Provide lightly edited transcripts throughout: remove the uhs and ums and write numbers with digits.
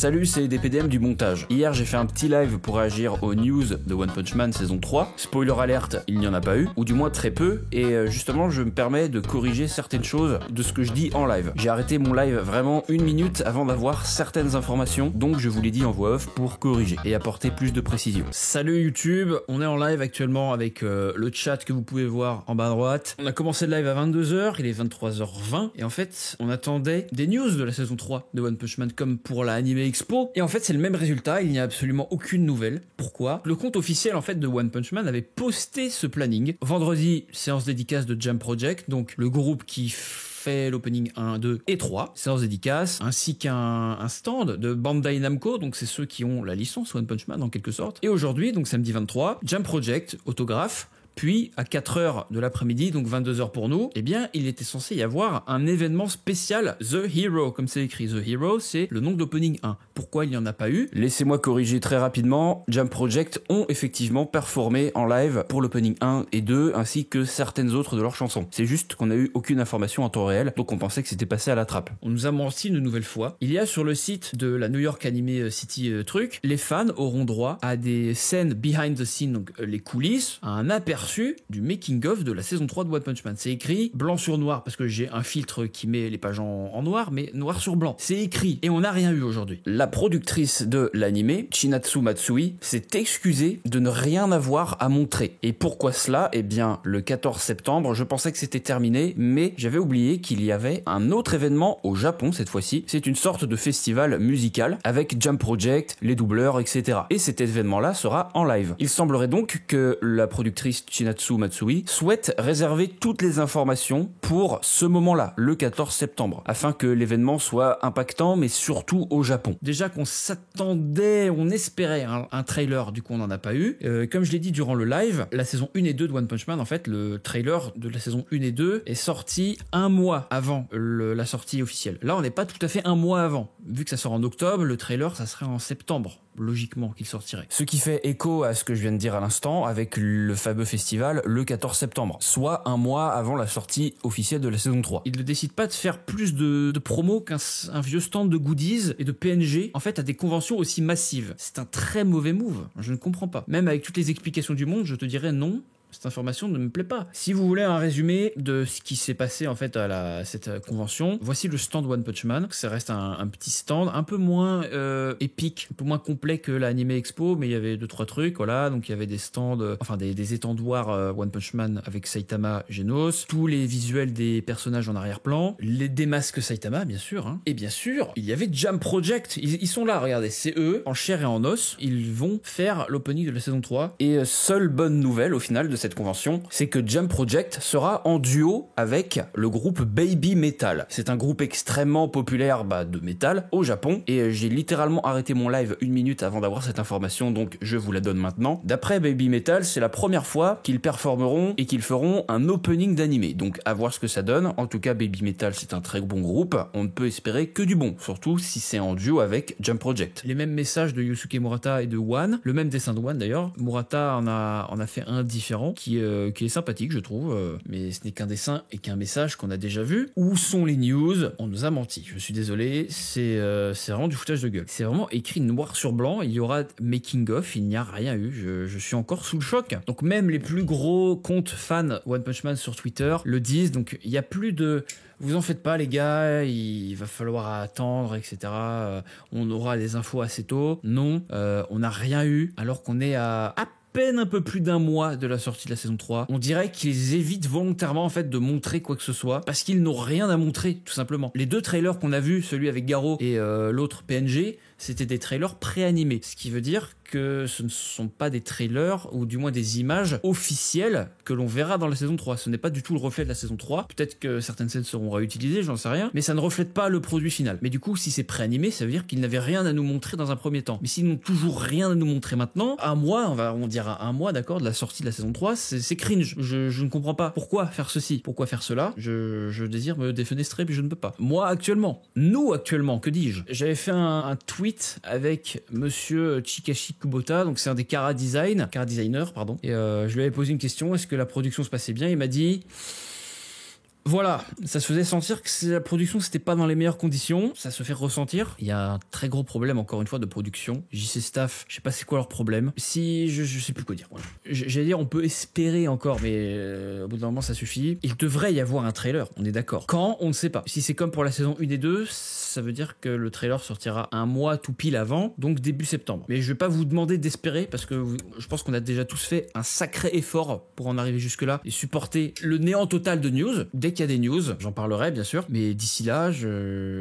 Salut, c'est DPDM du montage. Hier, j'ai fait un petit live pour réagir aux news de One Punch Man saison 3. Spoiler alerte, il n'y en a pas eu, ou du moins très peu, et justement, je me permets de corriger certaines choses de ce que je dis en live. J'ai arrêté mon live vraiment 1 minute avant d'avoir certaines informations, donc je vous l'ai dit en voix off pour corriger et apporter plus de précision. Salut YouTube, on est en live actuellement avec le chat que vous pouvez voir en bas à droite. On a commencé le live à 22h, il est 23h20, et en fait, on attendait des news de la saison 3 de One Punch Man comme pour la Anime Expo, et en fait c'est le même résultat, il n'y a absolument aucune nouvelle. Pourquoi ? Le compte officiel en fait de One Punch Man avait posté ce planning. Vendredi, séance dédicace de Jump Project, donc le groupe qui fait l'opening 1, 2 et 3, séance dédicace, ainsi qu'un stand de Bandai Namco, donc c'est ceux qui ont la licence One Punch Man en quelque sorte. Et aujourd'hui, donc samedi 23, Jump Project, autographe. Puis, à 4h de l'après-midi, donc 22h pour nous, eh bien, il était censé y avoir un événement spécial, The Hero, comme c'est écrit. The Hero, c'est le nom de l'opening 1. Pourquoi il n'y en a pas eu ? Laissez-moi corriger très rapidement. Jump Project ont effectivement performé en live pour l'opening 1 et 2, ainsi que certaines autres de leurs chansons. C'est juste qu'on n'a eu aucune information en temps réel, donc on pensait que c'était passé à la trappe. On nous a menti une nouvelle fois. Il y a sur le site de la New York Anime City truc, les fans auront droit à des scènes behind the scenes, donc les coulisses, à un aperçu du making-of de la saison 3 de One Punch Man. C'est écrit blanc sur noir, parce que j'ai un filtre qui met les pages en noir, mais noir sur blanc. C'est écrit, et on n'a rien eu aujourd'hui. La productrice de l'anime, Chinatsu Matsui, s'est excusée de ne rien avoir à montrer. Et pourquoi cela ? Eh bien, le 14 septembre, je pensais que c'était terminé, mais j'avais oublié qu'il y avait un autre événement au Japon cette fois-ci. C'est une sorte de festival musical, avec Jump Project, les doubleurs, etc. Et cet événement-là sera en live. Il semblerait donc que la productrice Chinatsu Matsui souhaite réserver toutes les informations pour ce moment-là, le 14 septembre, afin que l'événement soit impactant, mais surtout au Japon. Déjà qu'on s'attendait, on espérait un trailer, du coup on n'en a pas eu. Comme je l'ai dit durant le live, la saison 1 et 2 de One Punch Man, en fait, le trailer de la saison 1 et 2 est sorti un mois avant la sortie officielle. Là, on n'est pas tout à fait un mois avant. Vu que ça sort en octobre, le trailer, ça serait en septembre, logiquement, qu'il sortirait. Ce qui fait écho à ce que je viens de dire à l'instant, avec le fameux festival le 14 septembre, soit un mois avant la sortie officielle de la saison 3. Ils ne décident pas de faire plus de promos qu'un vieux stand de goodies et de PNG, en fait, à des conventions aussi massives. C'est un très mauvais move, je ne comprends pas. Même avec toutes les explications du monde, je te dirais non. Cette information ne me plaît pas. Si vous voulez un résumé de ce qui s'est passé en fait à cette convention, voici le stand One Punch Man. Ça reste un petit stand, un peu moins épique, un peu moins complet que l'Anime Expo, mais il y avait 2-3 trucs, voilà. Donc il y avait des stands, des étendoirs One Punch Man avec Saitama, Genos, tous les visuels des personnages en arrière-plan, des masques Saitama, bien sûr, hein. Et bien sûr, il y avait Jump Project. Ils sont là, regardez, c'est eux, en chair et en os. Ils vont faire l'opening de la saison 3. Et seule bonne nouvelle au final de cette convention, c'est que Jump Project sera en duo avec le groupe Baby Metal. C'est un groupe extrêmement populaire de métal au Japon, et j'ai littéralement arrêté mon live 1 minute avant d'avoir cette information, donc je vous la donne maintenant. D'après Baby Metal, c'est la première fois qu'ils performeront et qu'ils feront un opening d'anime, donc à voir ce que ça donne. En tout cas, Baby Metal, c'est un très bon groupe, on ne peut espérer que du bon, surtout si c'est en duo avec Jump Project. Les mêmes messages de Yusuke Murata et de One, le même dessin de One d'ailleurs. Murata en a fait un différent, qui est sympathique, je trouve, mais ce n'est qu'un dessin et qu'un message qu'on a déjà vu. Où sont les news ? On nous a menti, je suis désolé, c'est vraiment du foutage de gueule. C'est vraiment écrit noir sur blanc, il y aura making of, il n'y a rien eu, je suis encore sous le choc. Donc même les plus gros comptes fans One Punch Man sur Twitter le disent, donc il n'y a plus de... Vous en faites pas les gars, il va falloir attendre, etc. On aura des infos assez tôt. Non, on n'a rien eu, alors qu'on est à peine un peu plus d'un mois de la sortie de la saison 3. On dirait qu'ils évitent volontairement en fait de montrer quoi que ce soit, parce qu'ils n'ont rien à montrer, tout simplement. Les 2 trailers qu'on a vus, celui avec Garo et l'autre PNG, c'était des trailers pré-animés, ce qui veut dire que ce ne sont pas des trailers, ou du moins des images officielles que l'on verra dans la saison 3. Ce n'est pas du tout le reflet de la saison 3. Peut-être que certaines scènes seront réutilisées, j'en sais rien, mais ça ne reflète pas le produit final. Mais du coup, si c'est pré-animé, ça veut dire qu'ils n'avaient rien à nous montrer dans un premier temps. Mais s'ils n'ont toujours rien à nous montrer maintenant, un mois, on dira un mois, d'accord, de la sortie de la saison 3, c'est cringe. Je ne comprends pas. Pourquoi faire ceci ? Pourquoi faire cela ? Je désire me défenestrer, puis je ne peux pas. Moi, actuellement, nous, actuellement, que dis-je ? J'avais fait un tweet avec monsieur Chikashi Kubota, donc c'est un des Kara designers, pardon, et je lui avais posé une question, est-ce que la production se passait bien ? Il m'a dit Voilà, ça se faisait sentir que la production c'était pas dans les meilleures conditions, ça se fait ressentir. Il y a un très gros problème encore une fois de production. JC Staff, je sais pas c'est quoi leur problème. Si je sais plus quoi dire. Voilà. J'allais dire on peut espérer encore, mais au bout d'un moment ça suffit. Il devrait y avoir un trailer, on est d'accord. Quand, on ne sait pas. Si c'est comme pour la saison 1 et 2, ça veut dire que le trailer sortira un mois tout pile avant, donc début septembre. Mais je vais pas vous demander d'espérer parce que je pense qu'on a déjà tous fait un sacré effort pour en arriver jusque là et supporter le néant total de news. Dès qu'il y a des news, j'en parlerai bien sûr, mais d'ici là,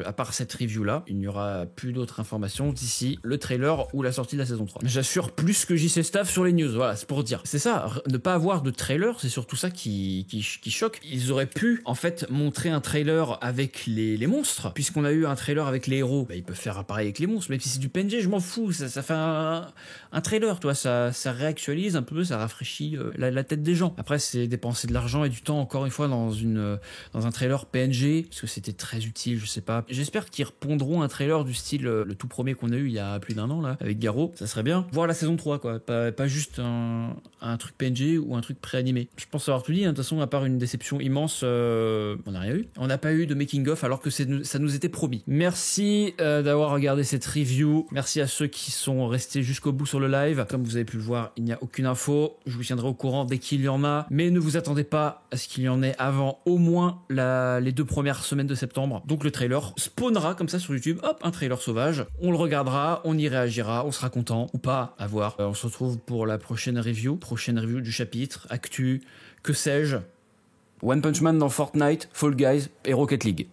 à part cette review là, il n'y aura plus d'autres informations d'ici le trailer ou la sortie de la saison 3. J'assure plus que JC Staff sur les news, voilà, c'est pour dire. C'est ça, ne pas avoir de trailer, c'est surtout ça qui choque. Ils auraient pu en fait montrer un trailer avec les monstres, puisqu'on a eu un trailer avec les héros, bah, ils peuvent faire pareil avec les monstres, même si c'est du PNG, je m'en fous, ça fait un trailer, toi, ça réactualise un peu, ça rafraîchit la tête des gens. Après, c'est dépenser de l'argent et du temps, encore une fois, dans un trailer PNG, parce que c'était très utile, je sais pas. J'espère qu'ils répondront un trailer du style le tout premier qu'on a eu il y a plus d'1 an, là, avec Garo, ça serait bien. Voir la saison 3, quoi, pas juste un truc PNG ou un truc pré-animé. Je pense avoir tout dit, hein. De toute façon, à part une déception immense, on n'a rien eu. On n'a pas eu de making-of alors que ça nous était promis. Merci d'avoir regardé cette review. Merci à ceux qui sont restés jusqu'au bout sur le live. Comme vous avez pu le voir, il n'y a aucune info. Je vous tiendrai au courant dès qu'il y en a. Mais ne vous attendez pas à ce qu'il y en ait avant au moins les 2 premières semaines de septembre. Donc le trailer spawnera comme ça sur YouTube. Hop, un trailer sauvage. On le regardera, on y réagira, on sera content ou pas, à voir. On se retrouve pour la prochaine review du chapitre, actu, que sais-je. One Punch Man dans Fortnite, Fall Guys et Rocket League.